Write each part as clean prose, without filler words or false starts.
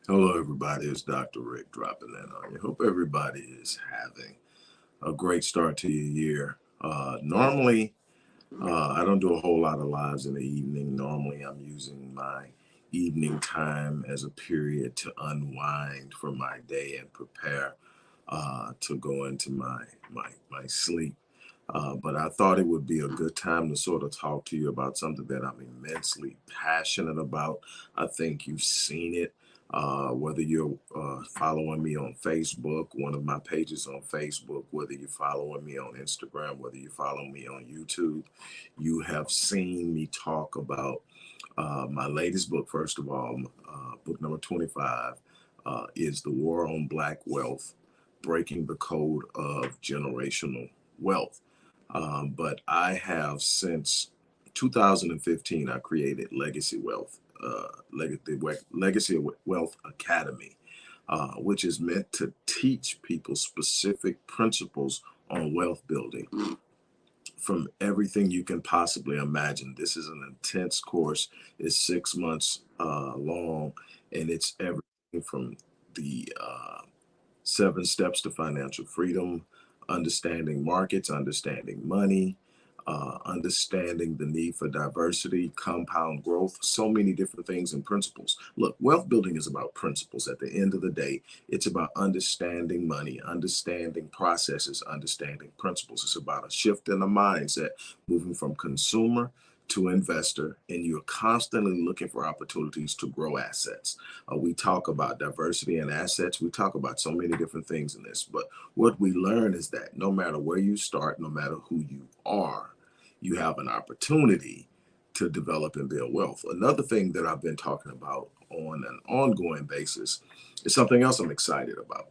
Hello, everybody. It's Dr. Rick dropping in on you. Hope everybody is having a great start to your year. Normally, I don't do a whole lot of lives in the evening. Normally, I'm using my evening time as a period to unwind from my day and prepare to go into my sleep. But I thought it would be a good time to sort of talk to you about something that I'm immensely passionate about. I think you've seen it. Whether you're following me on Facebook, one of my pages on Facebook, whether you're following me on Instagram, whether you follow me on YouTube, you have seen me talk about my latest book. First of all, book number 25 is The War on Black Wealth, Breaking the Code of Generational Wealth. But I have, since 2015, I created Legacy Wealth, Legacy Wealth Academy, which is meant to teach people specific principles on wealth building from everything you can possibly imagine. This is an intense course. It's 6 months long, and it's everything from the 7 steps to financial freedom, understanding markets, understanding money, understanding the need for diversity, compound growth, so many different things and principles. Look, wealth building is about principles. At the end of the day, it's about understanding money, understanding processes, understanding principles. It's about a shift in the mindset, moving from consumer to investor, and you're constantly looking for opportunities to grow assets. We talk about diversity and assets. We talk about so many different things in this, but what we learn is that no matter where you start, no matter who you are, you have an opportunity to develop and build wealth. Another thing that I've been talking about on an ongoing basis is something else I'm excited about,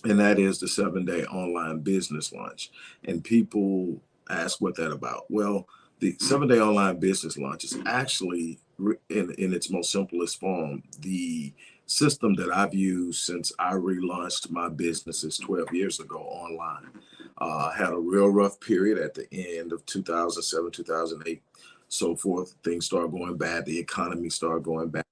and that is the 7-day online business launch. And people ask what that about. Well, the 7-day online business launch is actually, in its most simplest form, the system that I've used since I relaunched my businesses 12 years ago online. Had a real rough period at the end of 2007, 2008, so forth. Things started going bad. The economy started going bad.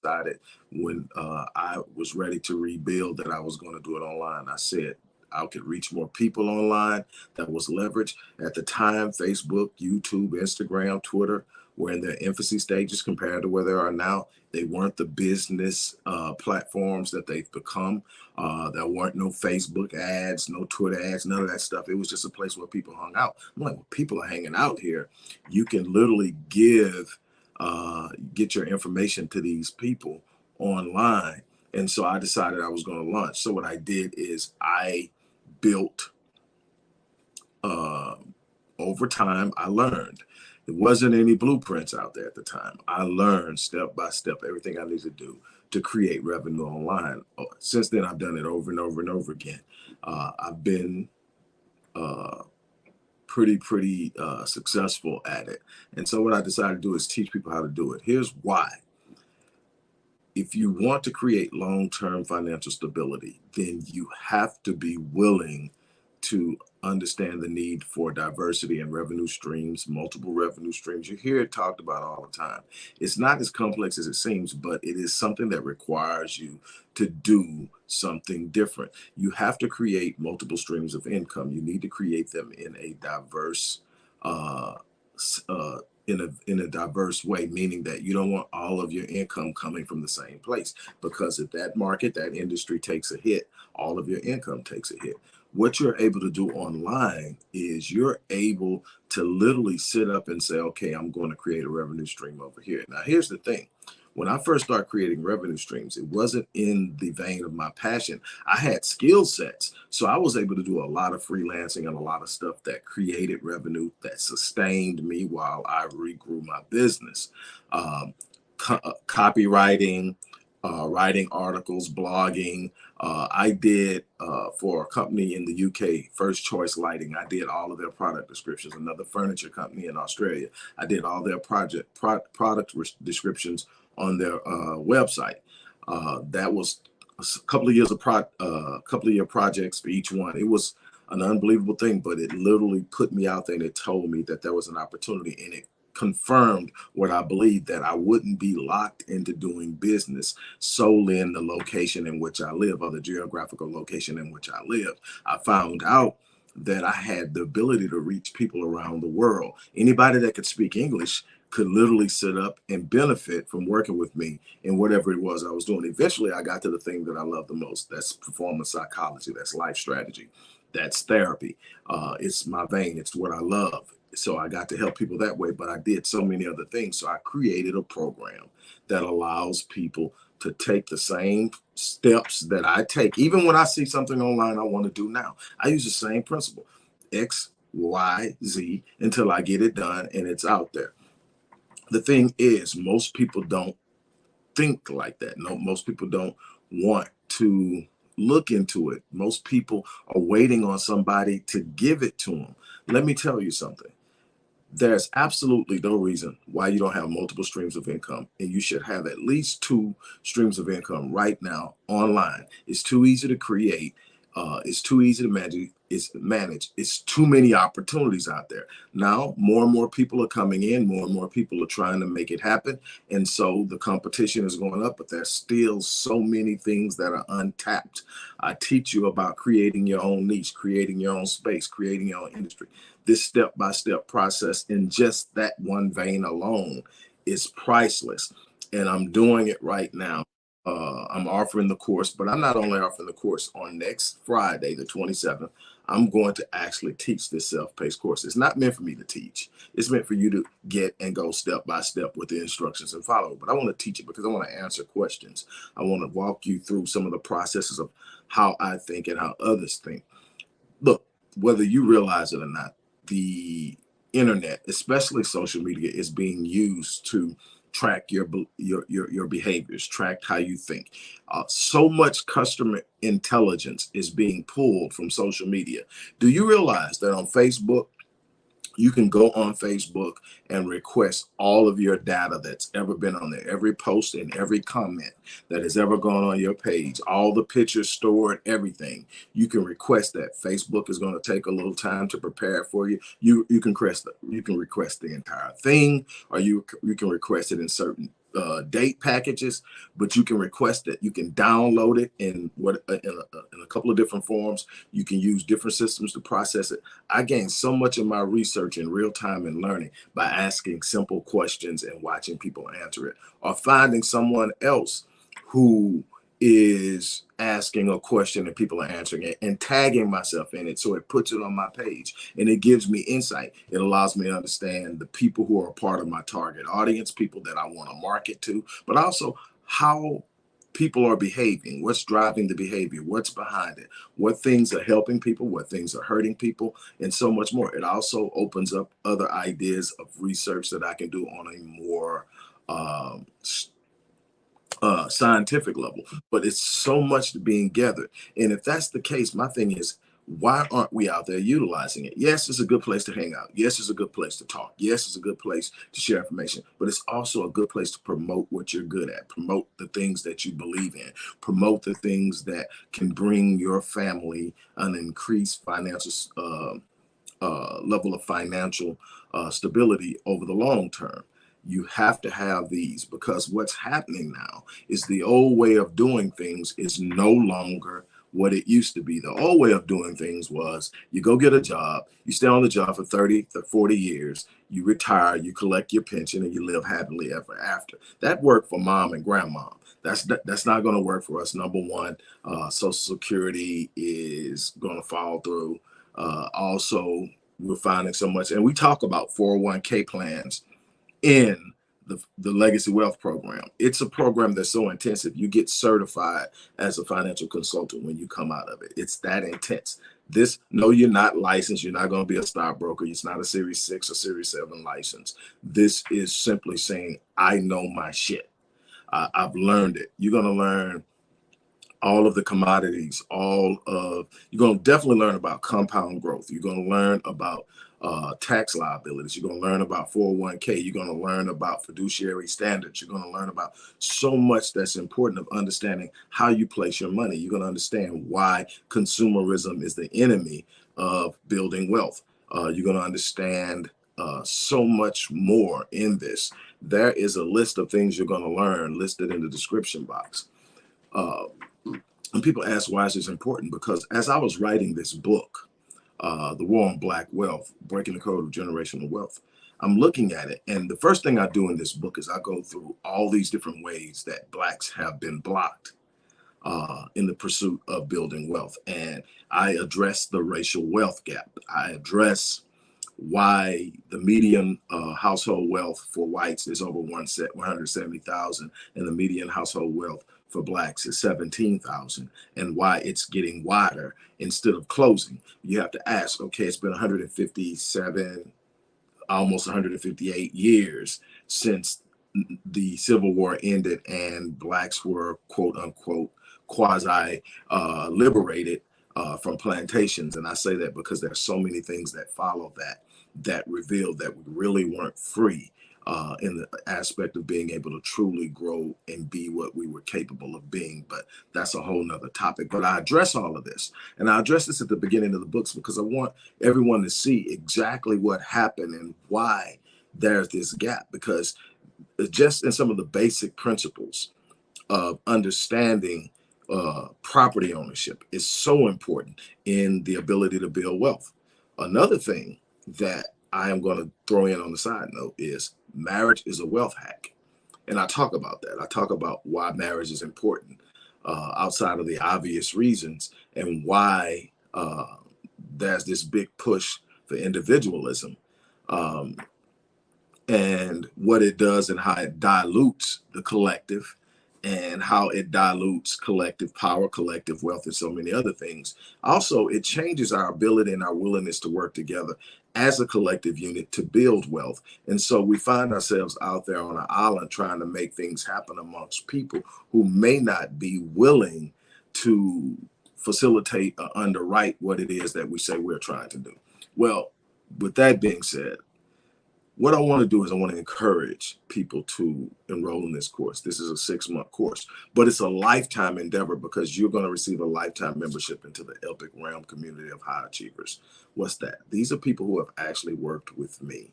Decided when I was ready to rebuild that I was going to do it online. I said I could reach more people online. That was leverage. At the time, Facebook, YouTube, Instagram, Twitter were in their infancy stages compared to where they are now. They weren't the business platforms that they've become. There weren't no Facebook ads, no Twitter ads, none of that stuff. It was just a place where people hung out. I'm like, well, people are hanging out here. You can literally get your information to these people online. And so I decided I was going to launch. So what I did is I built, over time, I learned. There wasn't any blueprints out there at the time. I learned step by step everything I need to do to create revenue online. Since then, I've done it over and over and over again. I've been pretty successful at it. And so what I decided to do is teach people how to do it. Here's why. If you want to create long-term financial stability, then you have to be willing to understand the need for diversity and revenue streams, multiple revenue streams. You hear it talked about all the time. It's not as complex as it seems, but it is something that requires you to do something different. You have to create multiple streams of income. You need to create them in a diverse in a diverse way, meaning that you don't want all of your income coming from the same place, because if that market, that industry takes a hit, all of your income takes a hit. What you're able to do online is you're able to literally sit up and say, okay, I'm going to create a revenue stream over here. Now, here's the thing. When I first started creating revenue streams, it wasn't in the vein of my passion. I had skill sets. So I was able to do a lot of freelancing and a lot of stuff that created revenue that sustained me while I regrew my business. Copywriting, writing articles, blogging. I did for a company in the UK, First Choice Lighting. I did all of their product descriptions. Another furniture company in Australia, I did all their product descriptions on their website. That was a couple of years of couple of year projects for each one. It was an unbelievable thing, but it literally put me out there and it told me that there was an opportunity, and it confirmed what I believed, that I wouldn't be locked into doing business solely in the location in which I live, or the geographical location in which I live. I found out that I had the ability to reach people around the world. Anybody that could speak English could literally sit up and benefit from working with me in whatever it was I was doing. Eventually, I got to the thing that I love the most. That's performance psychology. That's life strategy. That's therapy. It's my vein. It's what I love. So I got to help people that way, but I did so many other things. So I created a program that allows people to take the same steps that I take. Even when I see something online I want to do now, I use the same principle, X, Y, Z, until I get it done and it's out there. The thing is, most people don't think like that. No, most people don't want to look into it. Most people are waiting on somebody to give it to them. Let me tell you something. There's absolutely no reason why you don't have multiple streams of income, and you should have at least 2 streams of income right now online. It's too easy to create. It's too easy to manage. It's too many opportunities out there. Now, more and more people are coming in, more and more people are trying to make it happen. And so the competition is going up, but there's still so many things that are untapped. I teach you about creating your own niche, creating your own space, creating your own industry. This step-by-step process in just that one vein alone is priceless. And I'm doing it right now. I'm offering the course, but I'm not only offering the course. On next Friday, the 27th, I'm going to actually teach this self-paced course. It's not meant for me to teach. It's meant for you to get and go step by step with the instructions and follow. But I want to teach it because I want to answer questions. I want to walk you through some of the processes of how I think and how others think. Look, whether you realize it or not, the internet, especially social media, is being used to track your behaviors, track how you think. So much customer intelligence is being pulled from social media. Do you realize that on Facebook, you can go on Facebook and request all of your data that's ever been on there, every post and every comment that has ever gone on your page, all the pictures stored, everything. You can request that. Facebook is going to take a little time to prepare it for you. You can request the entire thing, or you can request it in certain date packages, but you can request it. You can download it in a couple of different forms. You can use different systems to process it. I gained so much of my research in real time and learning by asking simple questions and watching people answer it, or finding someone else who is asking a question and people are answering it, and tagging myself in it so it puts it on my page and it gives me insight. It allows me to understand the people who are a part of my target audience, people that I want to market to, but also how people are behaving, what's driving the behavior, what's behind it, what things are helping people, what things are hurting people, and so much more. It also opens up other ideas of research that I can do on a more scientific level, but it's so much being gathered. And if that's the case, my thing is, why aren't we out there utilizing it? Yes, it's a good place to hang out. Yes, it's a good place to talk. Yes, it's a good place to share information, but it's also a good place to promote what you're good at, promote the things that you believe in, promote the things that can bring your family an increased financial level of financial stability over the long term. You have to have these, because what's happening now is the old way of doing things is no longer what it used to be. The old way of doing things was you go get a job, you stay on the job for 30 to 40 years, you retire, you collect your pension, and you live happily ever after. That worked for mom and grandma. That's not going to work for us. Number one, Social Security is going to fall through. Also, we're finding so much, and we talk about 401k plans in the Legacy Wealth Program. It's a program that's so intensive. You get certified as a financial consultant when you come out of it. It's that intense. No, you're not licensed. You're not going to be a stockbroker. It's not a Series 6 or Series 7 license. This is simply saying, I know my shit. I've learned it. You're going to learn all of the commodities, you're going to definitely learn about compound growth. You're going to learn about tax liabilities. You're going to learn about 401k. You're going to learn about fiduciary standards. You're going to learn about so much that's important of understanding how you place your money. You're going to understand why consumerism is the enemy of building wealth. You're going to understand so much more in this. There is a list of things you're going to learn listed in the description box. And people ask, why is this important? Because as I was writing this book, The War on Black Wealth, Breaking the Code of Generational Wealth, I'm looking at it. And the first thing I do in this book is I go through all these different ways that Blacks have been blocked in the pursuit of building wealth. And I address the racial wealth gap. I address why the median household wealth for whites is over 170,000 and the median household wealth for Blacks is 17,000, and why it's getting wider instead of closing. You have to ask, okay, it's been 157, almost 158 years since the Civil War ended and Blacks were, quote unquote, quasi liberated from plantations. And I say that because there's so many things that follow that revealed that we really weren't free in the aspect of being able to truly grow and be what we were capable of being. But that's a whole nother topic. But I address all of this. And I address this at the beginning of the books because I want everyone to see exactly what happened and why there's this gap. Because just in some of the basic principles of understanding property ownership is so important in the ability to build wealth. Another thing that I am going to throw in on the side note is marriage is a wealth hack. And I talk about that. I talk about why marriage is important outside of the obvious reasons and why there's this big push for individualism and what it does and how it dilutes the collective and how it dilutes collective power, collective wealth, and so many other things. Also, it changes our ability and our willingness to work together as a collective unit to build wealth. And so we find ourselves out there on an island trying to make things happen amongst people who may not be willing to facilitate or underwrite what it is that we say we're trying to do. Well, with that being said, what I want to do is I want to encourage people to enroll in this course. This is a 6-month course, but it's a lifetime endeavor because you're going to receive a lifetime membership into the Epic Realm community of high achievers. What's that? These are people who have actually worked with me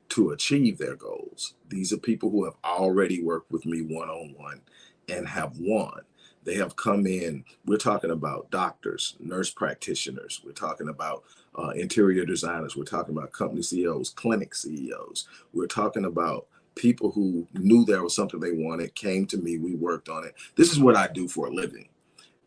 to achieve their goals. These are people who have already worked with me one-on-one and have won. They have come in. We're talking about doctors, nurse practitioners. We're talking about interior designers. We're talking about company CEOs, clinic CEOs. We're talking about people who knew there was something they wanted, came to me, we worked on it. This is what I do for a living.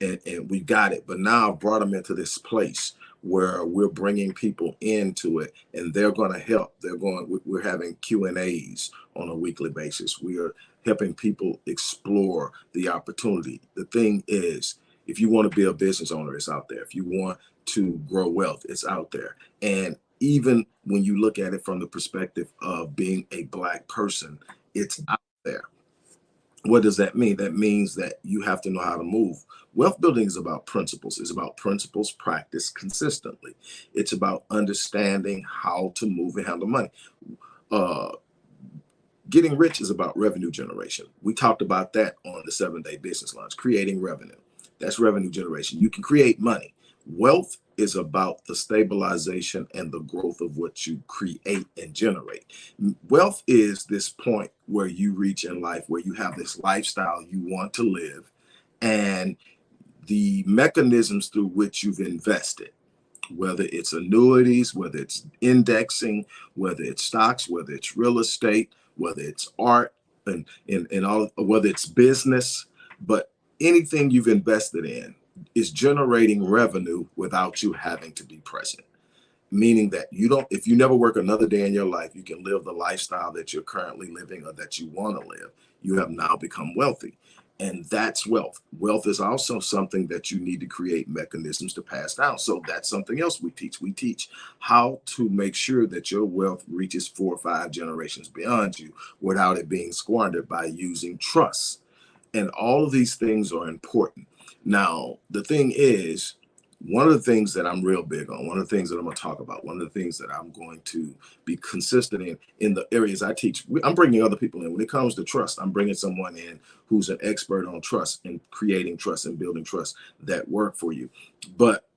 And we got it. But now I've brought them into this place where we're bringing people into it and they're going to help. We're having Q&As on a weekly basis. We are helping people explore the opportunity. The thing is, if you want to be a business owner, it's out there. If you want to grow wealth, it's out there. And even when you look at it from the perspective of being a Black person, it's out there. What does that mean? That means that you have to know how to move. Wealth building is about principles. It's about principles practiced consistently. It's about understanding how to move and handle money. Getting rich is about revenue generation. We talked about that on the 7-day business lunch, creating revenue. That's revenue generation. You can create money. Wealth is about the stabilization and the growth of what you create and generate. Wealth is this point where you reach in life where you have this lifestyle you want to live and the mechanisms through which you've invested, whether it's annuities, whether it's indexing, whether it's stocks, whether it's real estate, whether it's art and all, whether it's business, but anything you've invested in is generating revenue without you having to be present. Meaning that if you never work another day in your life, you can live the lifestyle that you're currently living or that you want to live. You have now become wealthy. And that's wealth. Wealth is also something that you need to create mechanisms to pass down. So that's something else we teach. We teach how to make sure that your wealth reaches 4 or 5 generations beyond you without it being squandered by using trust. And all of these things are important. Now, the thing is, one of the things that I'm real big on, one of the things that I'm going to talk about, one of the things that I'm going to be consistent in the areas I teach, I'm bringing other people in. When it comes to trust, I'm bringing someone in who's an expert on trust and creating trust and building trust that work for you. But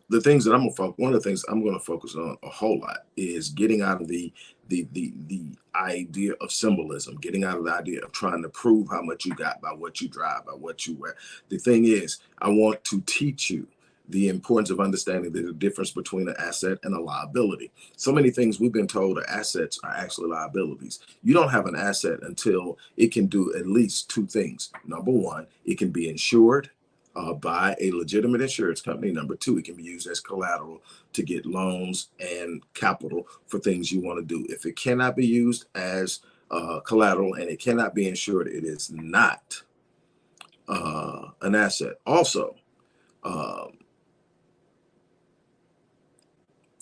the things that I'm gonna focus, one of the things I'm gonna focus on a whole lot is getting out of the idea of symbolism, getting out of the idea of trying to prove how much you got by what you drive, by what you wear. The thing is, I want to teach you the importance of understanding the difference between an asset and a liability. So many things we've been told are assets are actually liabilities. You don't have an asset until it can do at least two things. Number one, it can be insured by a legitimate insurance company. Number two, it can be used as collateral to get loans and capital for things you want to do. If it cannot be used as collateral and it cannot be insured, it is not an asset. Also,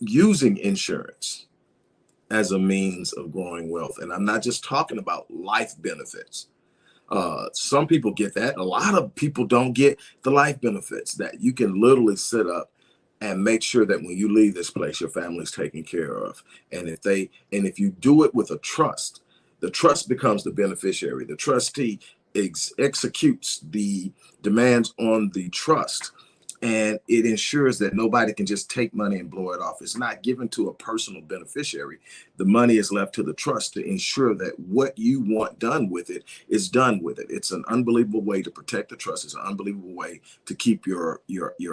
using insurance as a means of growing wealth. And I'm not just talking about life benefits. Some people get that. A lot of people don't get the life benefits that you can literally sit up and make sure that when you leave this place, your family's taken care of. And if you do it with a trust, the trust becomes the beneficiary. The trustee executes the demands on the trust, and it ensures that nobody can just take money and blow it off. It's not given to a personal beneficiary. The money is left to the trust to ensure that what you want done with it is done with it. It's an unbelievable way to protect the trust. It's an unbelievable way to keep your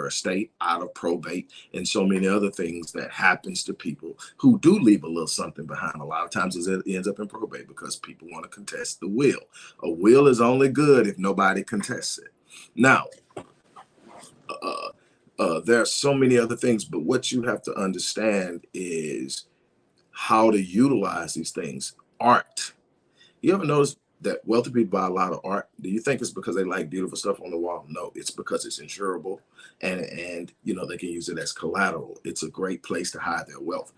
estate out of probate and so many other things that happens to people who do leave a little something behind. A lot of times it ends up in probate because people want to contest the will. A will is only good if nobody contests it. Now, there are so many other things, but what you have to understand is how to utilize these things. Art. You ever notice that wealthy people buy a lot of art? Do you think it's because they like beautiful stuff on the wall? No, it's because it's insurable, and they can use it as collateral. It's a great place to hide their wealth.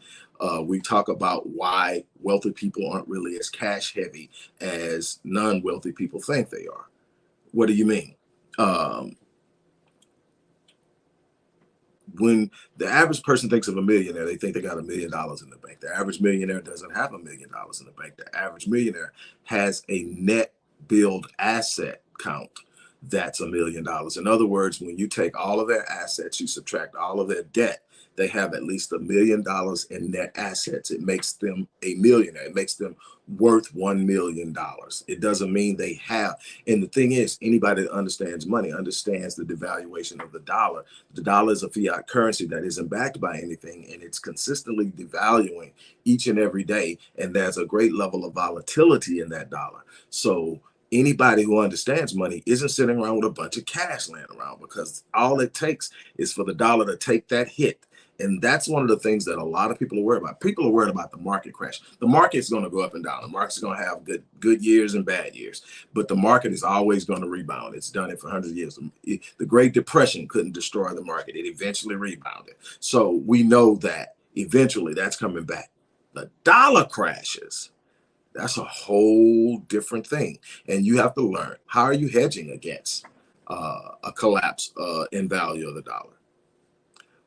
We talk about why wealthy people aren't really as cash heavy as non-wealthy people think they are. What do you mean? When the average person thinks of a millionaire, they think they got $1 million in the bank. The average millionaire doesn't have $1 million in the bank. The average millionaire has a net build asset count that's $1 million. In other words, when you take all of their assets, you subtract all of their debt, they have at least $1 million in net assets. It makes them a millionaire. It makes them worth $1 million. It doesn't mean they have. And the thing is, anybody that understands money understands the devaluation of the dollar. The dollar is a fiat currency that isn't backed by anything, and it's consistently devaluing each and every day. And there's a great level of volatility in that dollar. So anybody who understands money isn't sitting around with a bunch of cash laying around, because all it takes is for the dollar to take that hit. And that's one of the things that a lot of people are worried about. People are worried about the market crash. The market's going to go up and down. The market's going to have good years and bad years, but the market is always going to rebound. It's done it for hundreds of years. The Great Depression couldn't destroy the market. It eventually rebounded. So we know that eventually that's coming back. The dollar crashes. That's a whole different thing. And you have to learn, how are you hedging against a collapse in value of the dollar?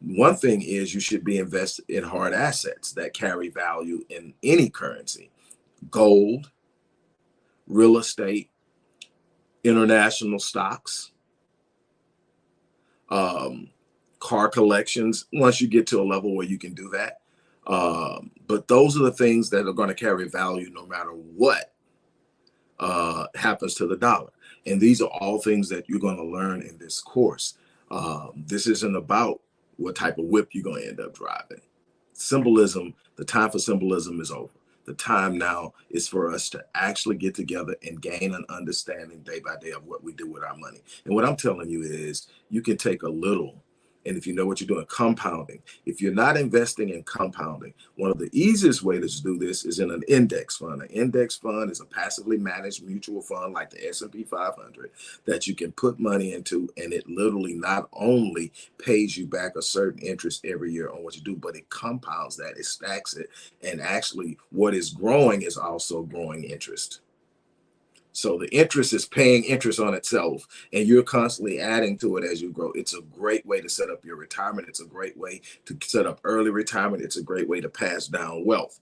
One thing is, you should be invested in hard assets that carry value in any currency: gold, real estate, international stocks, car collections, once you get to a level where you can do that. But those are the things that are going to carry value no matter what happens to the dollar. And these are all things that you're going to learn in this course. This isn't about what type of whip you're going to end up driving. Symbolism, the time for symbolism is over. The time now is for us to actually get together and gain an understanding day by day of what we do with our money. And what I'm telling you is, you can take a little, and if you know what you're doing, compounding. If you're not investing in compounding, one of the easiest ways to do this is in an index fund. An index fund is a passively managed mutual fund like the S&P 500 that you can put money into, and it literally not only pays you back a certain interest every year on what you do, but it compounds that, it stacks it, and actually what is growing is also growing interest. So the interest is paying interest on itself, and you're constantly adding to it as you grow. It's a great way to set up your retirement. It's a great way to set up early retirement. It's a great way to pass down wealth.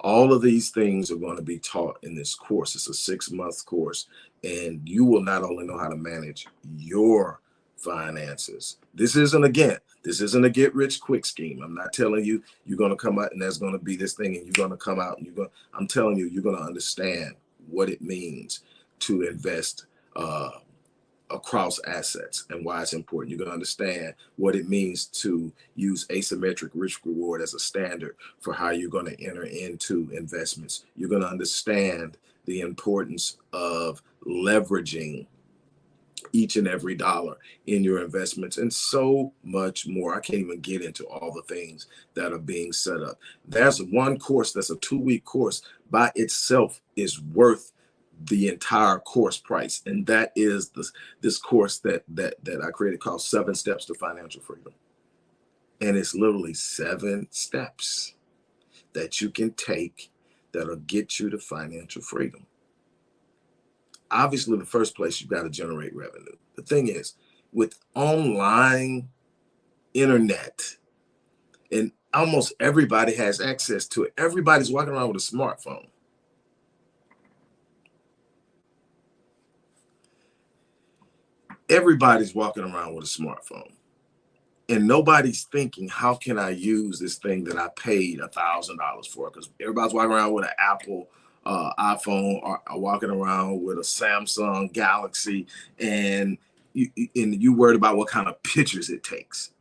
All of these things are going to be taught in this course. It's a 6-month course, and you will not only know how to manage your finances. This isn't a get rich quick scheme. I'm not telling you you're going to come out and there's going to be this thing and you're going to come out and I'm telling you, you're going to understand what it means to invest across assets and why it's important. You're going to understand what it means to use asymmetric risk reward as a standard for how you're going to enter into investments. You're going to understand the importance of leveraging each and every dollar in your investments and so much more. I can't even get into all the things that are being set up. There's one course that's a 2-week course by itself is worth the entire course price, and that is this course that I created called 7 Steps to Financial Freedom. And it's literally 7 steps that you can take that'll get you to financial freedom. Obviously, the first place you've got to generate revenue. The thing is, with online internet, and almost everybody has access to it. Everybody's walking around with a smartphone. Everybody's walking around with a smartphone. And nobody's thinking, how can I use this thing that I paid $1,000 for? Because everybody's walking around with an Apple iPhone or walking around with a Samsung Galaxy, and you worried about what kind of pictures it takes.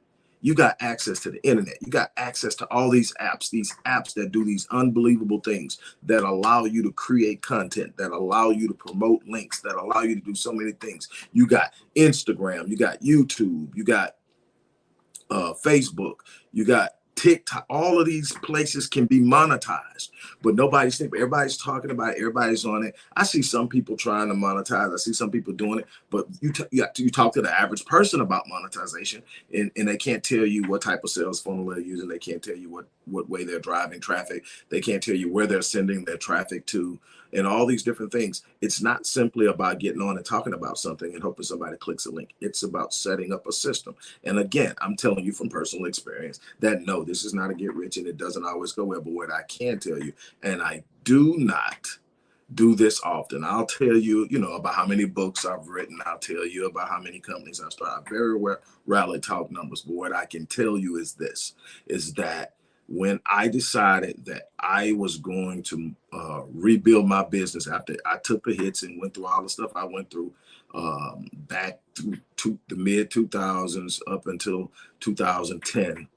You got access to the internet. You got access to all these apps that do these unbelievable things that allow you to create content, that allow you to promote links, that allow you to do so many things. You got Instagram, you got YouTube, you got Facebook, you got TikTok. All of these places can be monetized, but nobody's thinking. Everybody's talking about it. Everybody's on it. I see some people trying to monetize. I see some people doing it, but you talk to the average person about monetization, and they can't tell you what type of sales funnel they're using. They can't tell you what way they're driving traffic. They can't tell you where they're sending their traffic to, and all these different things. It's not simply about getting on and talking about something and hoping somebody clicks a link. It's about setting up a system. And again, I'm telling you from personal experience that no, this is not a get rich and it doesn't always go well. But what I can tell you, and I do not do this often, I'll tell you, about how many books I've written. I'll tell you about how many companies I've started. I very rarely talk numbers, but what I can tell you is this, is that when I decided that I was going to rebuild my business after I took the hits and went through all the stuff I went through back to the mid 2000s up until 2010,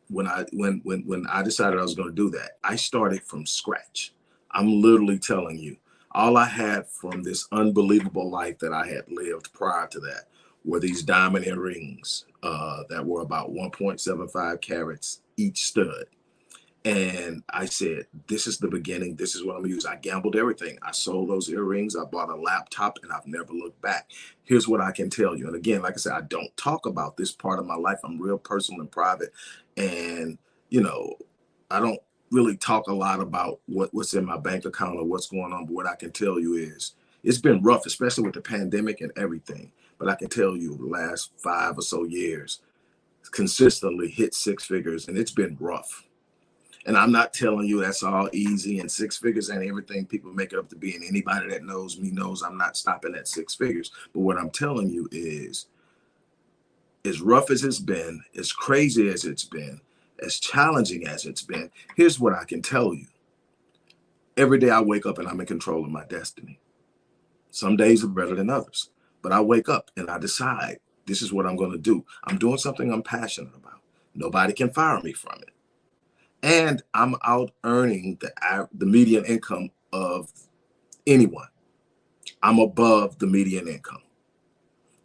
when I decided I was going to do that, I started from scratch. I'm literally telling you, all I had from this unbelievable life that I had lived prior to that were these diamond earrings that were about 1.75 carats each stud. And I said, this is the beginning. This is what I'm gonna use. I gambled everything. I sold those earrings. I bought a laptop and I've never looked back. Here's what I can tell you. And again, like I said, I don't talk about this part of my life. I'm real personal and private. And, I don't really talk a lot about what's in my bank account or what's going on. But what I can tell you is it's been rough, especially with the pandemic and everything. But I can tell you the last 5 or so years, consistently hit 6 figures, and it's been rough. And I'm not telling you that's all easy, and 6 figures ain't everything people make it up to be. And anybody that knows me knows I'm not stopping at 6 figures. But what I'm telling you is, as rough as it's been, as crazy as it's been, as challenging as it's been, here's what I can tell you. Every day I wake up and I'm in control of my destiny. Some days are better than others, but I wake up and I decide this is what I'm going to do. I'm doing something I'm passionate about. Nobody can fire me from it. And I'm out earning the median income of anyone. I'm above the median income.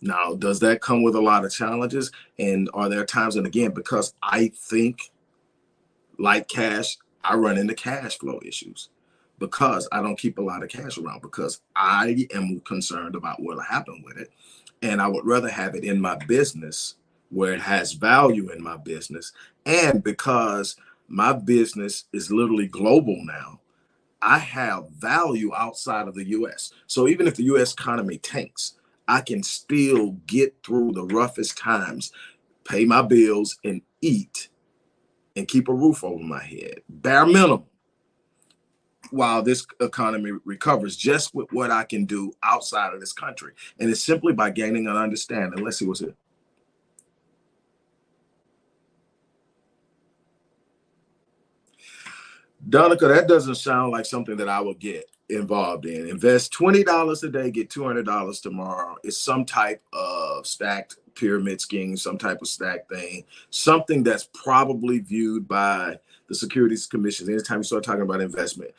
Now, does that come with a lot of challenges? And are there times, and again, because I think like cash, I run into cash flow issues because I don't keep a lot of cash around, because I am concerned about what'll happen with it. And I would rather have it in my business where it has value in my business. And because my business is literally global now, I have value outside of the US. So even if the US economy tanks, I can still get through the roughest times, pay my bills, and eat and keep a roof over my head, bare minimum, while this economy recovers, just with what I can do outside of this country. And it's simply by gaining an understanding. Let's see what's here. Donica, that doesn't sound like something that I would get involved in. Invest $20 a day, get $200 tomorrow. It's some type of stacked pyramid scheme, some type of stacked thing, something that's probably viewed by the Securities Commission anytime you start talking about investment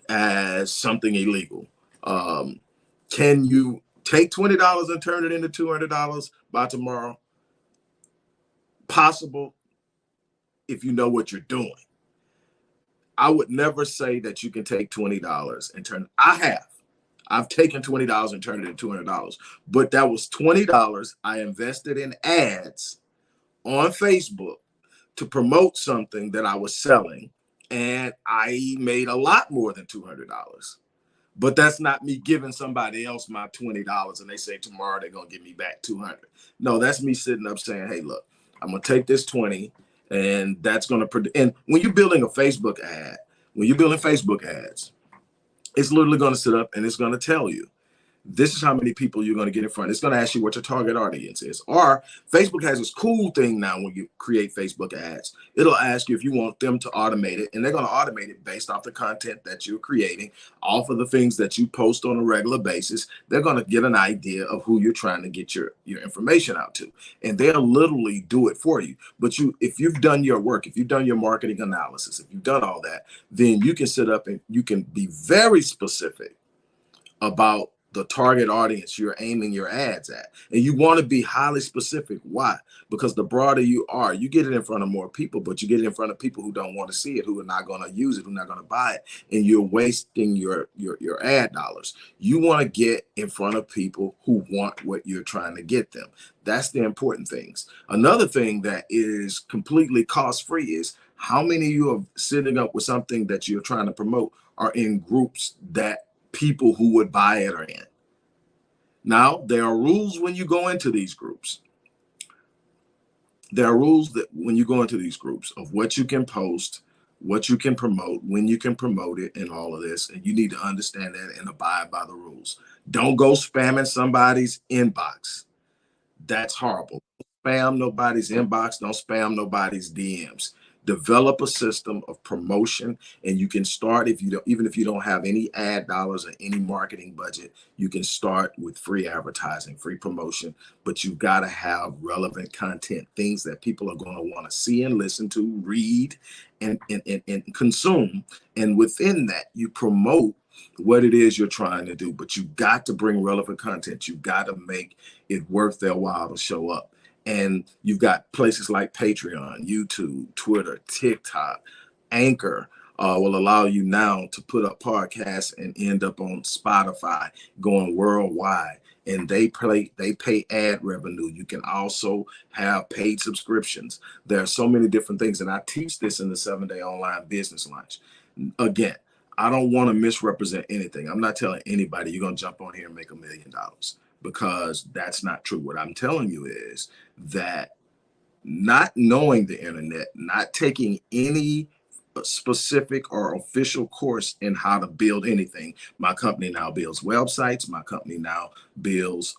as something illegal. Can you take $20 and turn it into $200 by tomorrow? Possible, if you know what you're doing. I would never say that you can take $20 and turn. I've taken $20 and turned it into $200, but that was $20 I invested in ads on Facebook to promote something that I was selling, and I made a lot more than $200. But that's not me giving somebody else my $20 and they say tomorrow they're gonna give me back 200. No, that's me sitting up saying, hey, look, I'm gonna take this 20 and that's gonna and when you're building a Facebook ad, when you're building Facebook ads, it's literally gonna sit up and it's gonna tell you this is how many people you're going to get in front. It's going to ask you what your target audience is. Or Facebook has this cool thing now when you create Facebook ads. It'll ask you if you want them to automate it, and they're going to automate it based off the content that you're creating, off of the things that you post on a regular basis. They're going to get an idea of who you're trying to get your information out to, and they'll literally do it for you. But if you've done your work, if you've done your marketing analysis, if you've done all that, then you can sit up and you can be very specific about the target audience you're aiming your ads at. And you want to be highly specific. Why? Because the broader you are, you get it in front of more people, but you get it in front of people who don't want to see it, who are not going to use it, who are not going to buy it, and you're wasting your ad dollars. You want to get in front of people who want what you're trying to get them. That's the important things. Another thing that is completely cost-free is how many of you are sitting up with something that you're trying to promote are in groups that people who would buy it are in. Now, there are rules when you go into these groups. There are rules that when you go into these groups of what you can post, what you can promote, when you can promote it, and all of this. And you need to understand that and abide by the rules. Don't go spamming somebody's inbox. That's horrible. Don't spam nobody's inbox. Don't spam nobody's DMs. Develop a system of promotion, and you can start even if you don't have any ad dollars or any marketing budget, you can start with free advertising, free promotion, but you've got to have relevant content, things that people are going to want to see and listen to, read, and consume. And within that, you promote what it is you're trying to do, but you've got to bring relevant content. You've got to make it worth their while to show up. And you've got places like Patreon, YouTube, Twitter, TikTok, Anchor will allow you now to put up podcasts and end up on Spotify, going worldwide. And they pay ad revenue. You can also have paid subscriptions. There are so many different things. And I teach this in the 7-day online business launch. Again, I don't want to misrepresent anything. I'm not telling anybody you're going to jump on here and make $1 million, because that's not true. What I'm telling you is that not knowing the internet, not taking any specific or official course in how to build anything. My company now builds websites. My company now builds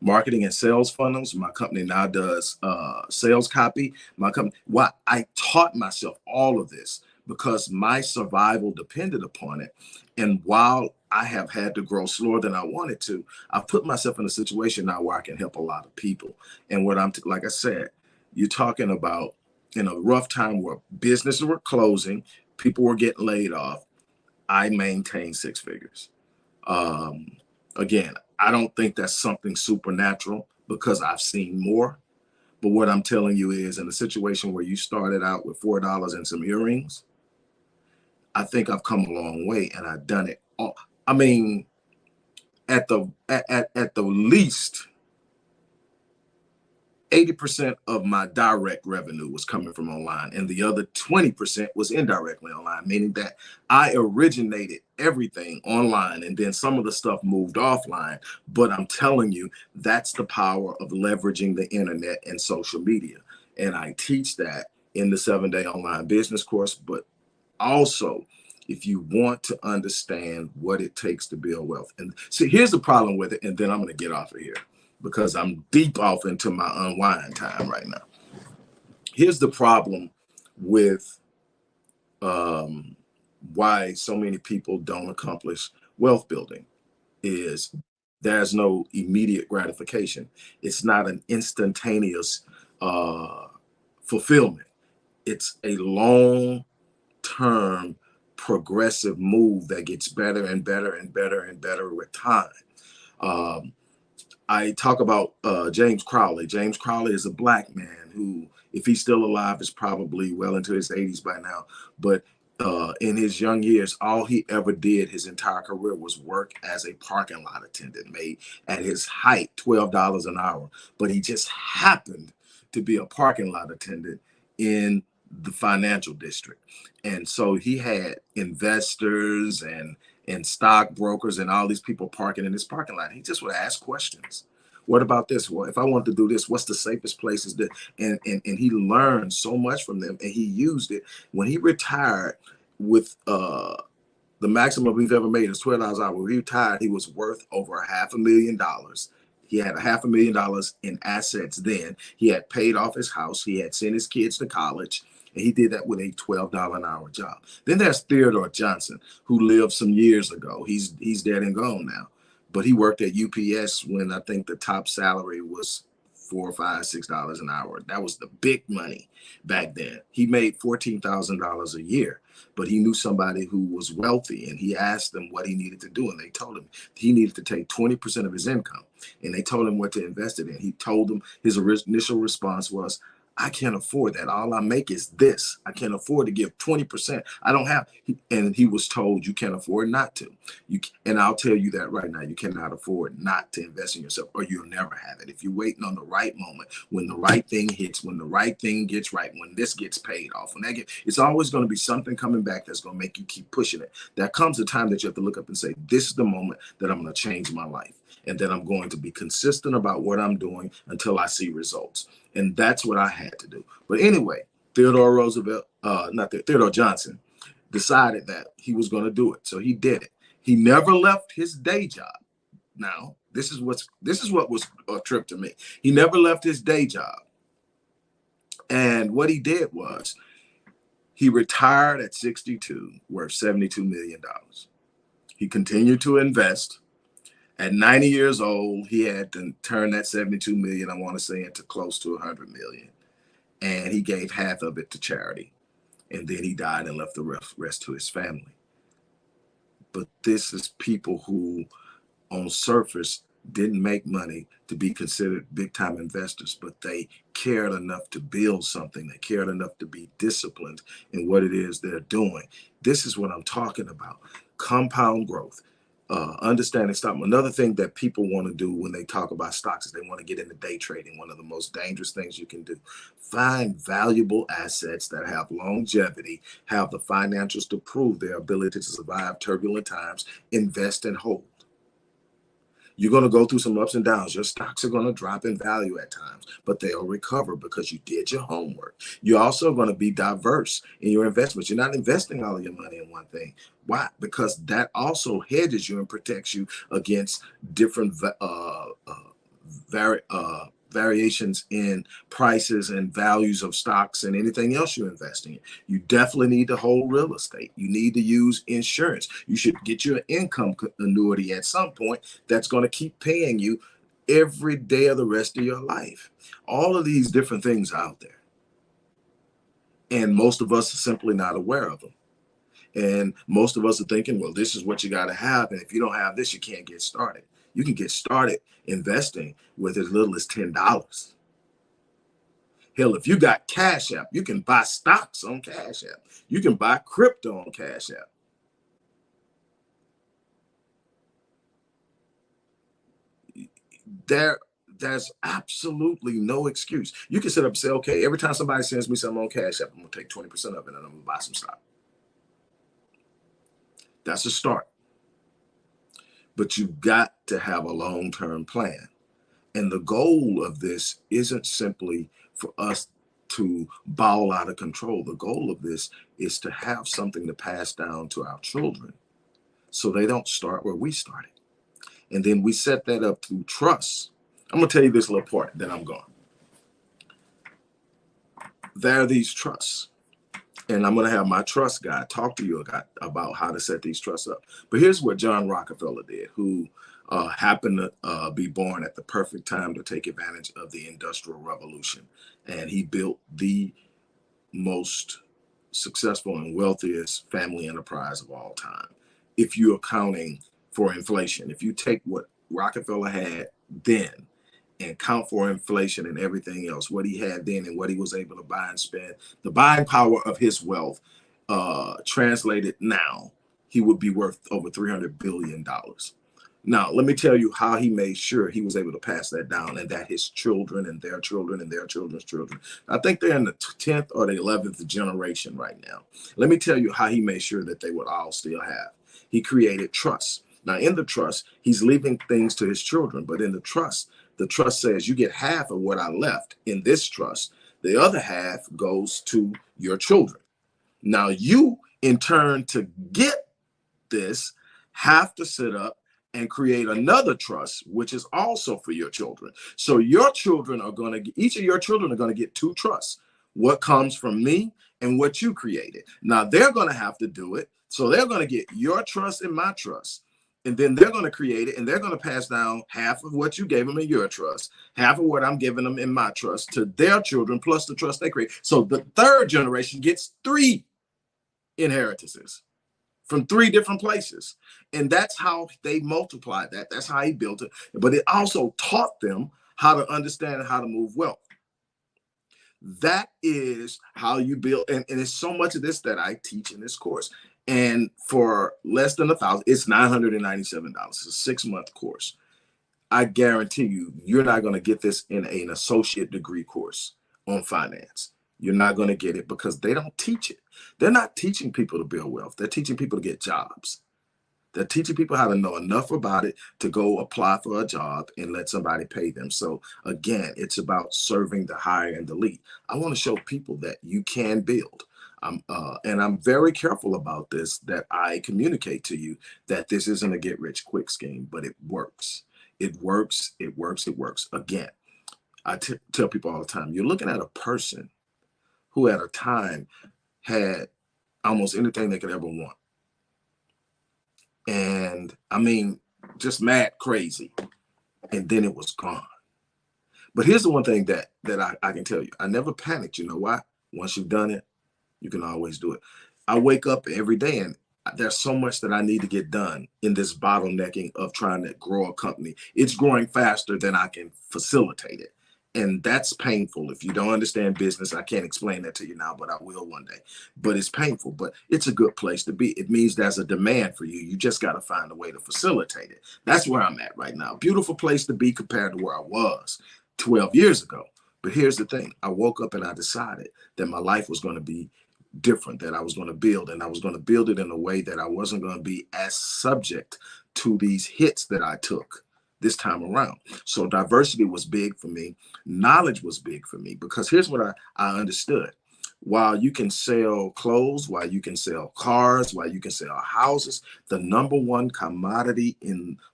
marketing and sales funnels. My company now does sales copy. I taught myself all of this because my survival depended upon it. And while I have had to grow slower than I wanted to, I've put myself in a situation now where I can help a lot of people. And what like I said, you're talking about in a rough time where businesses were closing, people were getting laid off, I maintained 6 figures. Again, I don't think that's something supernatural because I've seen more. But what I'm telling you is, in a situation where you started out with $4 and some earrings, I think I've come a long way, and I've done it all. I mean, at the least, 80% of my direct revenue was coming from online, and the other 20% was indirectly online, meaning that I originated everything online and then some of the stuff moved offline. But I'm telling you, that's the power of leveraging the internet and social media. And I teach that in the 7-day online business course. But also, if you want to understand what it takes to build wealth, and see, here's the problem with it, and then I'm going to get off of here because I'm deep off into my unwind time right now. Here's the problem with why so many people don't accomplish wealth building is there's no immediate gratification. It's not an instantaneous fulfillment. It's a long term progressive move that gets better and better and better and better with time. Um, I talk about James Crowley. James Crowley is a black man who, if he's still alive, is probably well into his 80s by now. But in his young years, all he ever did his entire career was work as a parking lot attendant, made at his height $12 an hour. But he just happened to be a parking lot attendant in the financial district. And so he had investors and stockbrokers and all these people parking in his parking lot. He just would ask questions. What about this? Well, if I want to do this, what's the safest places that, and he learned so much from them, and he used it. When he retired with the maximum we've ever made is $12 an hour. When he retired, he was worth over $500,000. He had $500,000 in assets then. He had paid off his house. He had sent his kids to college. And he did that with a $12 an hour job. Then there's Theodore Johnson, who lived some years ago. He's dead and gone now. But he worked at UPS when I think the top salary was $4, $5, $6 an hour. That was the big money back then. He made $14,000 a year, but he knew somebody who was wealthy, and he asked them what he needed to do. And they told him he needed to take 20% of his income, and they told him what to invest it in. He told them his initial response was, I can't afford that. All I make is this. I can't afford to give 20%. I don't have, and he was told you can't afford not to. And I'll tell you that right now, you cannot afford not to invest in yourself, or you'll never have it. If you're waiting on the right moment, when the right thing hits, when the right thing gets right, when this gets paid off, when it's always going to be something coming back that's going to make you keep pushing it. There comes a time that you have to look up and say, this is the moment that I'm going to change my life. And then I'm going to be consistent about what I'm doing until I see results. And that's what I had to do. But anyway, Theodore Johnson decided that he was going to do it. So he did it. He never left his day job. Now, this is what was a trip to me. He never left his day job. And what he did was he retired at 62, worth $72 million. He continued to invest. At 90 years old, he had to turn that 72 million, I want to say, into close to 100 million. And he gave half of it to charity. And then he died and left the rest to his family. But this is people who, on surface, didn't make money to be considered big time investors, but they cared enough to build something. They cared enough to be disciplined in what it is they're doing. This is what I'm talking about. Compound growth. Understanding stock. Another thing that people want to do when they talk about stocks is they want to get into day trading. One of the most dangerous things you can do. Find valuable assets that have longevity, have the financials to prove their ability to survive turbulent times, invest and hold. You're going to go through some ups and downs. Your stocks are going to drop in value at times, but they'll recover because you did your homework. You're also going to be diverse in your investments. You're not investing all of your money in one thing. Why? Because that also hedges you and protects you against different variations in prices and values of stocks and anything else you're investing in. You definitely need to hold real estate. You need to use insurance. You should get your income annuity at some point that's going to keep paying you every day of the rest of your life. All of these different things out there. And most of us are simply not aware of them. And most of us are thinking, well, this is what you got to have. And if you don't have this, you can't get started. You can get started investing with as little as $10. Hell, if you got Cash App, you can buy stocks on Cash App. You can buy crypto on Cash App. There's absolutely no excuse. You can sit up and say, okay, every time somebody sends me something on Cash App, I'm going to take 20% of it and I'm going to buy some stock. That's a start. But you've got to have a long-term plan. And the goal of this isn't simply for us to ball out of control. The goal of this is to have something to pass down to our children so they don't start where we started. And then we set that up through trust. I'm going to tell you this little part, then I'm gone. There are these trusts. And I'm going to have my trust guy talk to you about how to set these trusts up. But here's what John Rockefeller did, who happened to be born at the perfect time to take advantage of the Industrial Revolution. And he built the most successful and wealthiest family enterprise of all time. If you're accounting for inflation, if you take what Rockefeller had then and count for inflation and everything else, what he had then and what he was able to buy and spend, the buying power of his wealth, translated now, he would be worth over $300 billion. Now, let me tell you how he made sure he was able to pass that down and that his children and their children and their children's children, I think they're in the 10th or the 11th generation right now. Let me tell you how he made sure that they would all still have. He created trust. Now, in the trust, he's leaving things to his children, but in the trust says you get half of what I left in this trust. The other half goes to your children. Now, you, in turn, to get this, have to sit up and create another trust, which is also for your children. So your children are going to, each of your children are going to get two trusts, what comes from me and what you created. Now, they're going to have to do it. So they're going to get your trust and my trust. And then they're going to create it and they're going to pass down half of what you gave them in your trust, half of what I'm giving them in my trust to their children, plus the trust they create. So the third generation gets 3 inheritances from 3 different places. And that's how they multiplied that. That's how he built it. But it also taught them how to understand and how to move wealth. That is how you build. And it's so much of this that I teach in this course. And for less than $1,000, it's $997. It's a 6-month course. I guarantee you, you're not going to get this in an associate degree course on finance. You're not going to get it because they don't teach it. They're not teaching people to build wealth. They're teaching people to get jobs. They're teaching people how to know enough about it to go apply for a job and let somebody pay them. So again, it's about serving the high and the elite. I want to show people that you can build. And I'm very careful about this, that I communicate to you that this isn't a get rich quick scheme, but it works. It works. It works. It works. Again, I tell people all the time, you're looking at a person who at a time had almost anything they could ever want. And I mean, just mad crazy. And then it was gone. But here's the one thing that I can tell you. I never panicked. You know why? Once you've done it, you can always do it. I wake up every day and there's so much that I need to get done in this bottlenecking of trying to grow a company. It's growing faster than I can facilitate it. And that's painful. If you don't understand business, I can't explain that to you now, but I will one day. But it's painful, but it's a good place to be. It means there's a demand for you. You just got to find a way to facilitate it. That's where I'm at right now. Beautiful place to be compared to where I was 12 years ago. But here's the thing. I woke up and I decided that my life was going to be different, that I was going to build, and I was going to build it in a way that I wasn't going to be as subject to these hits that I took this time around. So diversity was big for me. Knowledge was big for me, because here's what I understood. While you can sell clothes, while you can sell cars, while you can sell houses, the number one commodity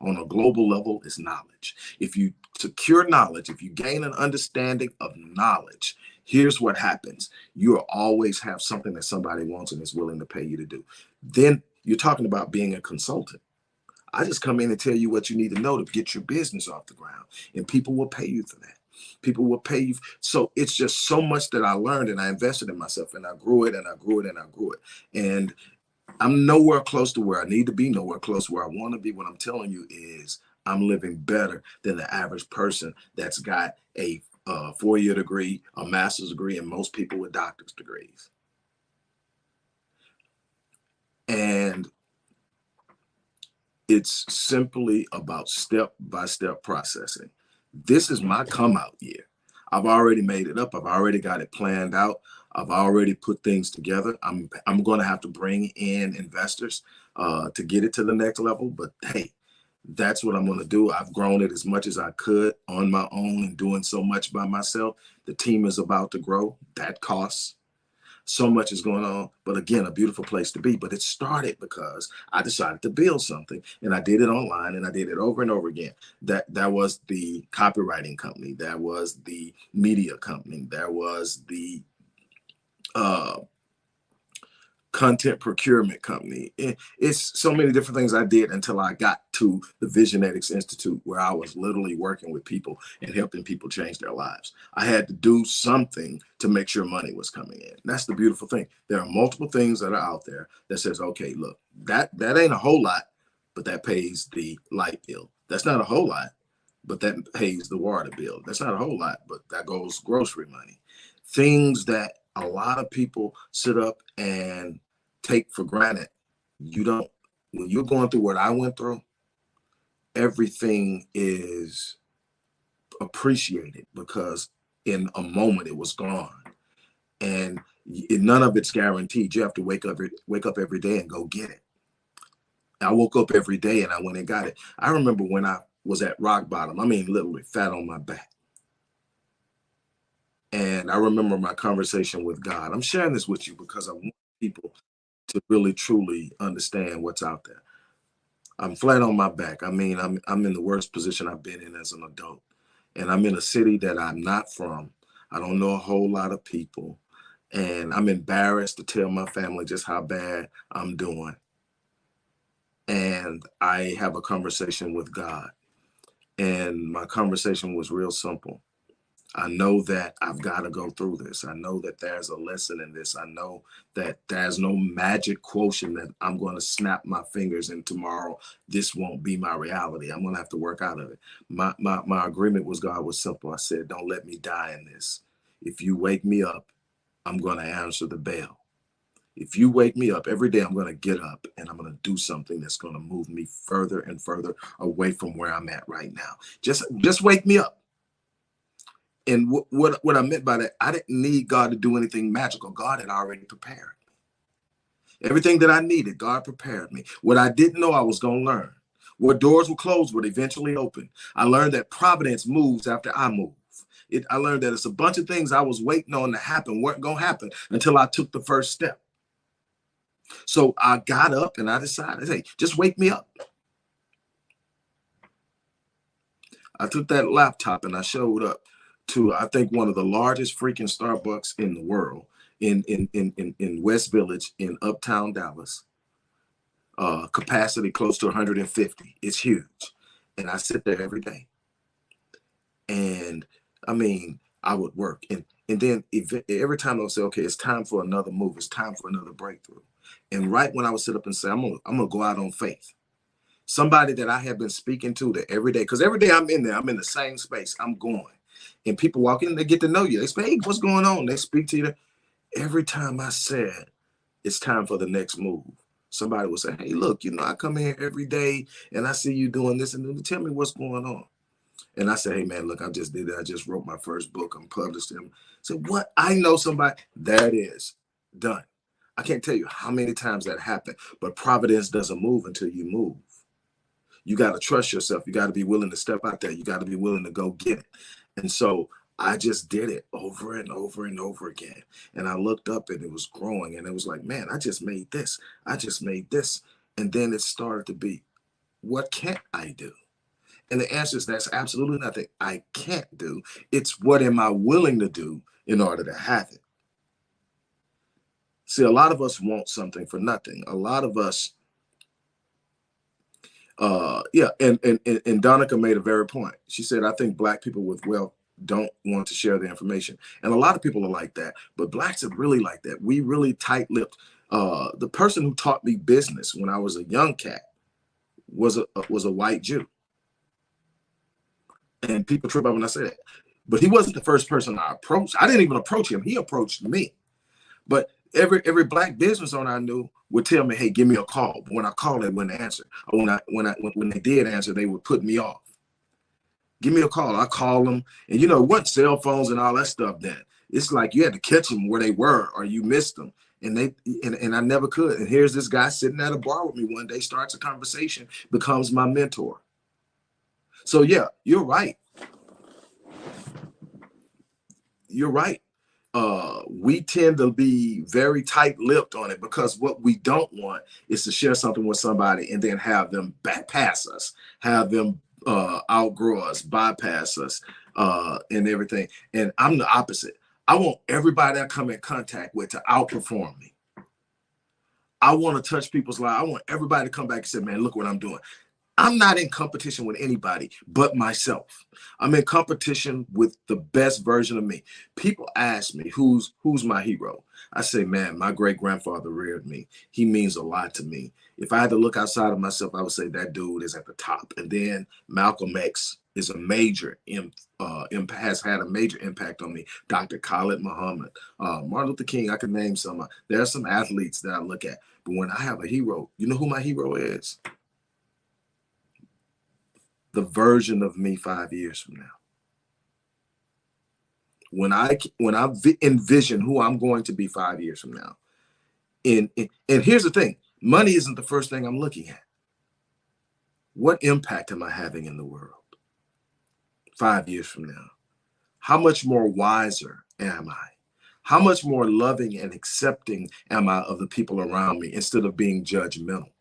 on a global level is knowledge. If you secure knowledge, if you gain an understanding of knowledge, here's what happens. You'll always have something that somebody wants and is willing to pay you to do. Then you're talking about being a consultant. I just come in and tell you what you need to know to get your business off the ground, and people will pay you for that. People will pay you. So it's just so much that I learned, and I invested in myself, and I grew it and I grew it and I grew it. And I'm nowhere close to where I need to be, nowhere close to where I want to be. What I'm telling you is I'm living better than the average person that's got a 4-year degree, a master's degree, and most people with doctor's degrees. And it's simply about step-by-step processing. This is my come out year. I've already made it up. I've already got it planned out. I've already put things together. I'm going to have to bring in investors to get it to the next level. But hey, that's what I'm going to do. I've grown it as much as I could on my own and doing so much by myself. The team is about to grow. That costs. So much is going on, but again, a beautiful place to be. But it started because I decided to build something, and I did it online, and I did it over and over again. That was the copywriting company, that was the media company, that was the uh, content procurement company. It's so many different things I did until I got to the Visionetics Institute, where I was literally working with people and helping people change their lives. I had to do something to make sure money was coming in. That's the beautiful thing. There are multiple things that are out there that says, okay, look, that ain't a whole lot, but that pays the light bill. That's not a whole lot, but that pays the water bill. That's not a whole lot, but that goes grocery money. Things that a lot of people sit up and take for granted. You don't, when you're going through what I went through, everything is appreciated because in a moment it was gone, and none of it's guaranteed. You have to wake up every day and go get it. I woke up every day and I went and got it. I remember when I was at rock bottom, I mean, literally fat on my back. And I remember my conversation with God. I'm sharing this with you because I want people to really, truly understand what's out there. I'm flat on my back. I mean, I'm in the worst position I've been in as an adult. And I'm in a city that I'm not from. I don't know a whole lot of people. And I'm embarrassed to tell my family just how bad I'm doing. And I have a conversation with God. And my conversation was real simple. I know that I've got to go through this. I know that there's a lesson in this. I know that there's no magic quotient that I'm going to snap my fingers and tomorrow this won't be my reality. I'm going to have to work out of it. My agreement with God was simple. I said, don't let me die in this. If you wake me up, I'm going to answer the bell. If you wake me up every day, I'm going to get up and I'm going to do something that's going to move me further and further away from where I'm at right now. Just wake me up. And what I meant by that, I didn't need God to do anything magical. God had already prepared me. Everything that I needed, God prepared me. What I didn't know, I was going to learn. What doors were closed would eventually open. I learned that providence moves after I move. I learned that it's a bunch of things I was waiting on to happen weren't going to happen until I took the first step. So I got up and I decided, hey, just wake me up. I took that laptop and I showed up to, I think, one of the largest freaking Starbucks in the world in West Village in Uptown Dallas. Capacity close to 150. It's huge. And I sit there every day. And I mean, I would work. And then every time I would say, okay, it's time for another move. It's time for another breakthrough. And right when I would sit up and say, I'm gonna go out on faith. Somebody that I have been speaking to that every day, because every day I'm in there, I'm in the same space, I'm going. And people walk in, they get to know you. They say, hey, what's going on? They speak to you. Every time I said, it's time for the next move, somebody would say, hey, look, I come here every day and I see you doing this, and tell me what's going on. And I said, hey, man, look, I just did it. I just wrote my first book. I'm published him. So what? I know somebody. That is done. I can't tell you how many times that happened, but providence doesn't move until you move. You got to trust yourself. You got to be willing to step out there. You got to be willing to go get it. And so I just did it over and over and over again. And I looked up and it was growing. And it was like, man, I just made this. I just made this. And then it started to be, what can't I do? And the answer is that's absolutely nothing I can't do. It's what am I willing to do in order to have it? See, a lot of us want something for nothing. A lot of us, and Donica made a very point. She said, I think Black people with wealth don't want to share their information. And a lot of people are like that, but Blacks are really like that. We really tight-lipped. The person who taught me business when I was a young cat was a white Jew. And people trip up when I say that. But he wasn't the first person I approached. I didn't even approach him. He approached me. But every Black business owner I knew would tell me, hey, give me a call. But when I called, they wouldn't answer. Or when they did answer, they would put me off. Give me a call. I call them. And you know what? Cell phones and all that stuff then. It's like you had to catch them where they were or you missed them. And I never could. And here's this guy sitting at a bar with me one day, starts a conversation, becomes my mentor. So yeah, you're right. You're right. We tend to be very tight-lipped on it because what we don't want is to share something with somebody and then have them pass us, have them outgrow us, bypass us, and everything. And I'm the opposite. I want everybody I come in contact with to outperform me. I want to touch people's lives. I want everybody to come back and say, man, look what I'm doing. I'm not in competition with anybody but myself. I'm in competition with the best version of me. People ask me, who's my hero? I say, man, my great grandfather reared me. He means a lot to me. If I had to look outside of myself, I would say that dude is at the top. And then Malcolm X is a major has had a major impact on me. Dr. Khalid Muhammad, Martin Luther King. I can name some. There are some athletes that I look at. But when I have a hero, you know who my hero is? The version of me 5 years from now. When I envision who I'm going to be 5 years from now. And here's the thing, money isn't the first thing I'm looking at. What impact am I having in the world 5 years from now? How much more wiser am I? How much more loving and accepting am I of the people around me instead of being judgmental?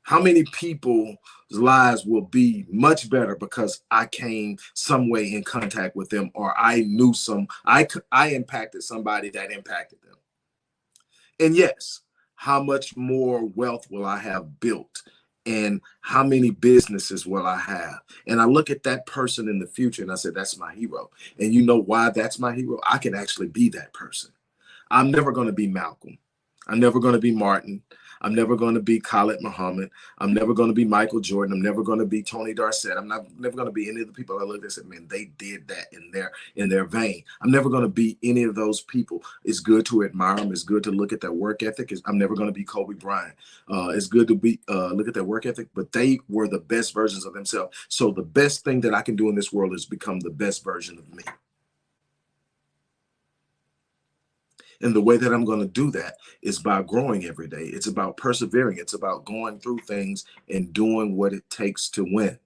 How many people's lives will be much better because I came some way in contact with them, or I knew I impacted somebody that impacted them? And yes, how much more wealth will I have built? And how many businesses will I have? And I look at that person in the future and I say, that's my hero. And you know why that's my hero? I can actually be that person. I'm never going to be Malcolm. I'm never going to be Martin. I'm never going to be Khalid Muhammad. I'm never going to be Michael Jordan. I'm never going to be Tony Dorsett. I'm never going to be any of the people I looked at and said, man, they did that in their vein. I'm never going to be any of those people. It's good to admire them. It's good to look at their work ethic. I'm never going to be Kobe Bryant. It's good to look at their work ethic, but they were the best versions of themselves. So the best thing that I can do in this world is become the best version of me. And the way that I'm going to do that is by growing every day. It's about persevering. It's about going through things and doing what it takes to win.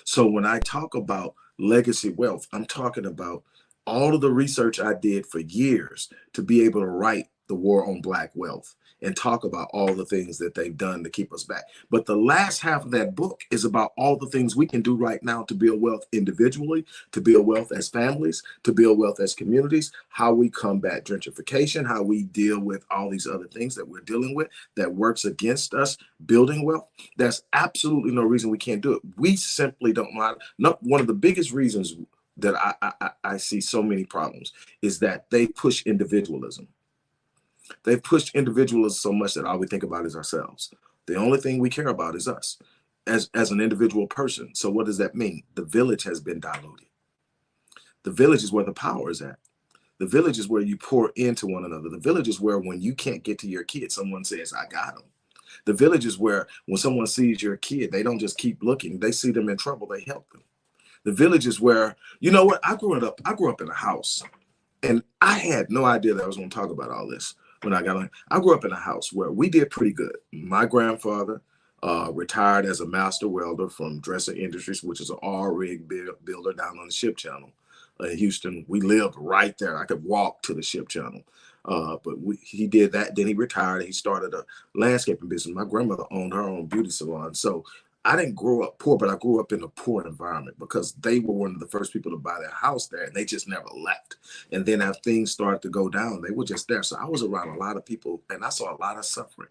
So when I talk about legacy wealth, I'm talking about all of the research I did for years to be able to write The War on Black Wealth and talk about all the things that they've done to keep us back. But the last half of that book is about all the things we can do right now to build wealth individually, to build wealth as families, to build wealth as communities, how we combat gentrification, how we deal with all these other things that we're dealing with that works against us building wealth. There's absolutely no reason we can't do it. We simply don't want. One of the biggest reasons that I see so many problems is that they push individualism. They've pushed individualism so much that all we think about is ourselves. The only thing we care about is us as an individual person. So what does that mean? The village has been diluted. The village is where the power is at. The village is where you pour into one another. The village is where when you can't get to your kid, someone says, I got him. The village is where when someone sees your kid, they don't just keep looking. They see them in trouble, they help them. The village is where, you know what, I grew up in a house, and I had no idea that I was going to talk about all this. When I got on, I grew up in a house where we did pretty good. My grandfather retired as a master welder from Dresser Industries, which is an R-rig builder down on the ship channel in Houston. We lived right there. I could walk to the ship channel. But he did that. Then he retired and he started a landscaping business. My grandmother owned her own beauty salon. So I didn't grow up poor, but I grew up in a poor environment because they were one of the first people to buy their house there, and they just never left. And then as things started to go down, they were just there. So I was around a lot of people, and I saw a lot of suffering.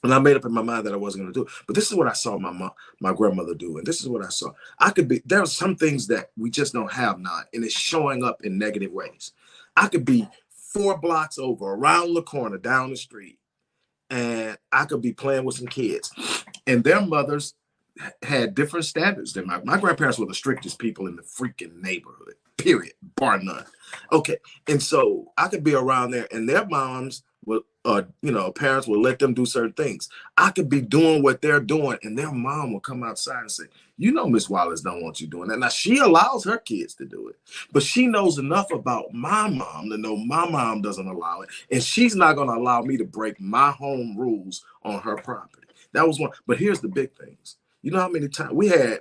And I made up in my mind that I wasn't going to do it. But this is what I saw my grandmother do, and this is what I saw. There are some things that we just don't have now, and it's showing up in negative ways. I could be 4 blocks over, around the corner, down the street, and I could be playing with some kids, and their mothers had different standards than my grandparents were the strictest people in the freaking neighborhood, period, bar none. Okay. And so I could be around there and their moms would, parents would let them do certain things. I could be doing what they're doing and their mom will come outside and say, Miss Wallace don't want you doing that. Now she allows her kids to do it, but she knows enough about my mom to know my mom doesn't allow it. And she's not going to allow me to break my home rules on her property. That was one. But here's the big things. You know how many times we had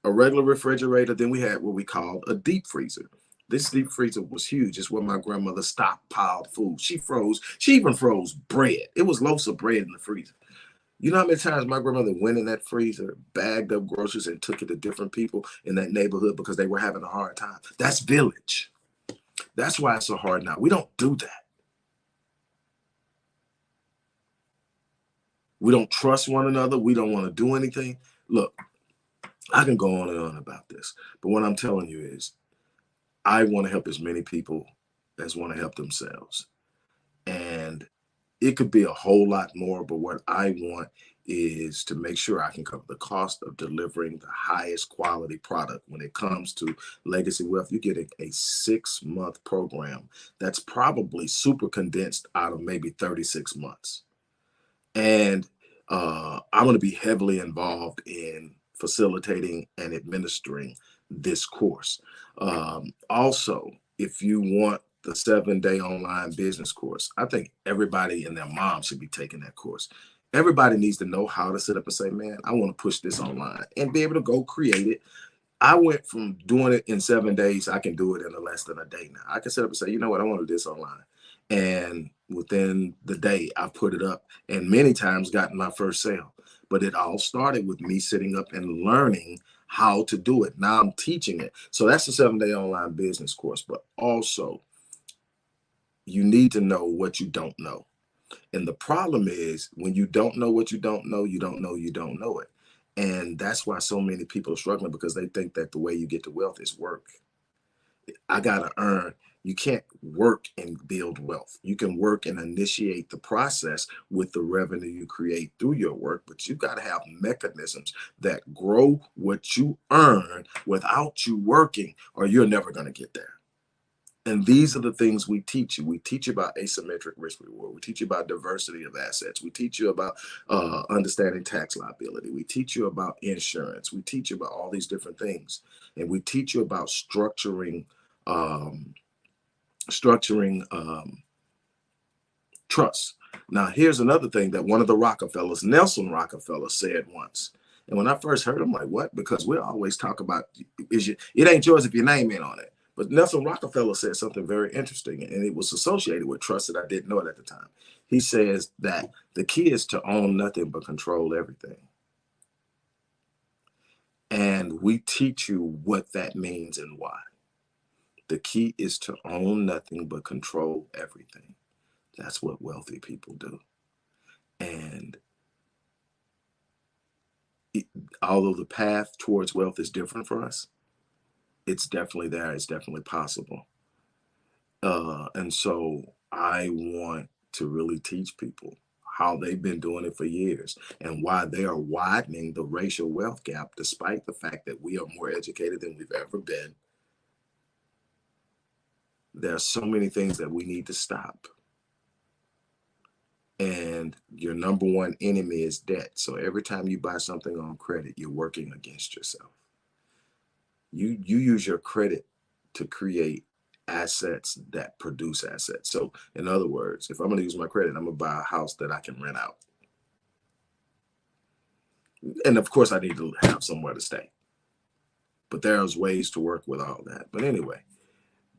a regular refrigerator, then we had what we called a deep freezer. This deep freezer was huge. It's where my grandmother stockpiled food. She even froze bread. It was loaves of bread in the freezer. You know how many times my grandmother went in that freezer, bagged up groceries, and took it to different people in that neighborhood because they were having a hard time? That's village. That's why it's so hard now. We don't do that. We don't trust one another. We don't want to do anything. Look, I can go on and on about this, but what I'm telling you is I want to help as many people as want to help themselves. And it could be a whole lot more, but what I want is to make sure I can cover the cost of delivering the highest quality product. When it comes to Legacy Wealth, you get a 6-month program that's probably super condensed out of maybe 36 months. And I'm going to be heavily involved in facilitating and administering this course. Also, if you want the 7-day online business course, I think everybody and their mom should be taking that course. Everybody needs to know how to sit up and say, man, I want to push this online and be able to go create it. I went from doing it in 7 days. I can do it in less than a day now. I can sit up and say, you know what, I want to do this online. And within the day, I put it up and many times gotten my first sale. But it all started with me sitting up and learning how to do it. Now I'm teaching it. So that's the 7-day online business course. But also, you need to know what you don't know. And the problem is when you don't know what you don't know, you don't know you don't know it. And that's why so many people are struggling, because they think that the way you get to wealth is work. I got to earn. You can't work and build wealth. You can work and initiate the process with the revenue you create through your work, but you got to have mechanisms that grow what you earn without you working, or you're never going to get there. And these are the things we teach you. We teach you about asymmetric risk reward. We teach you about diversity of assets. We teach you about understanding tax liability. We teach you about insurance. We teach you about all these different things. And we teach you about structuring trust. Now, here's another thing that one of the Rockefellers, Nelson Rockefeller, said once. And when I first heard, I'm like, what? Because we always talk about, it ain't yours if your name ain't on it. But Nelson Rockefeller said something very interesting, and it was associated with trust that I didn't know it at the time. He says that the key is to own nothing but control everything. And we teach you what that means and why. The key is to own nothing but control everything. That's what wealthy people do. And although the path towards wealth is different for us, it's definitely there. It's definitely possible. And so I want to really teach people how they've been doing it for years and why they are widening the racial wealth gap, despite the fact that we are more educated than we've ever been. There are so many things that we need to stop. And your number one enemy is debt. So every time you buy something on credit, you're working against yourself. You use your credit to create assets that produce assets. So in other words, if I'm going to use my credit, I'm going to buy a house that I can rent out. And of course, I need to have somewhere to stay. But there's ways to work with all that. But anyway,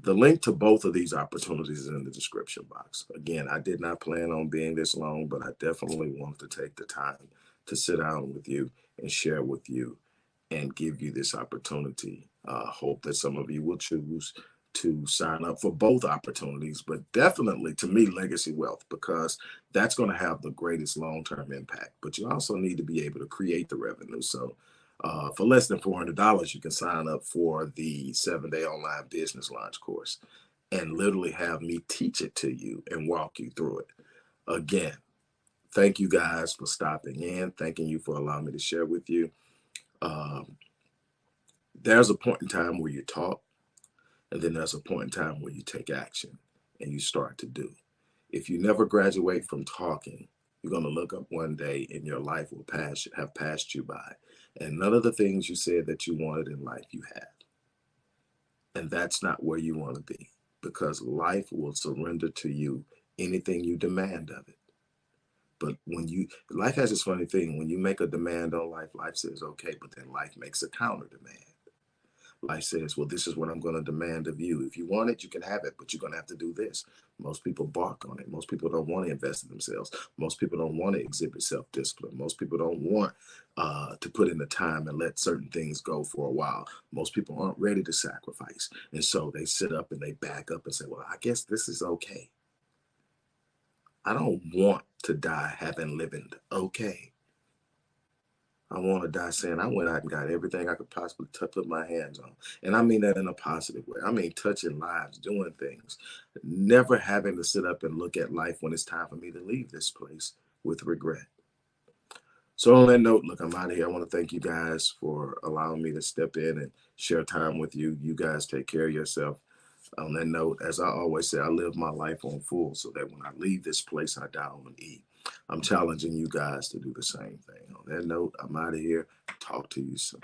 the link to both of these opportunities is in the description box. Again, I did not plan on being this long, but I definitely wanted to take the time to sit down with you and share with you and give you this opportunity. Hope that some of you will choose to sign up for both opportunities, but definitely to me, Legacy Wealth, because that's going to have the greatest long-term impact. But you also need to be able to create the revenue. So for less than $400, you can sign up for the 7-day online business launch course and literally have me teach it to you and walk you through it. Again, thank you guys for stopping in. Thanking you for allowing me to share with you. There's a point in time where you talk, and then there's a point in time where you take action and you start to do. If you never graduate from talking, you're going to look up one day and your life will have passed you by. And none of the things you said that you wanted in life you had. And that's not where you want to be, because life will surrender to you anything you demand of it. But life has this funny thing, when you make a demand on life, life says, okay, but then life makes a counter demand. Life says, well, this is what I'm going to demand of you. If you want it, you can have it, but you're going to have to do this. Most people bark on it. Most people don't want to invest in themselves. Most people don't want to exhibit self-discipline. Most people don't want to put in the time and let certain things go for a while. Most people aren't ready to sacrifice. And so they sit up and they back up and say, well, I guess this is okay. I don't want to die having lived okay. I want to die saying I went out and got everything I could possibly put my hands on. And I mean that in a positive way. I mean touching lives, doing things, never having to sit up and look at life when it's time for me to leave this place with regret. So on that note, look, I'm out of here. I want to thank you guys for allowing me to step in and share time with you. You guys take care of yourself. On that note, as I always say, I live my life on full so that when I leave this place, I die on E. I'm challenging you guys to do the same thing. On that note, I'm out of here. Talk to you soon.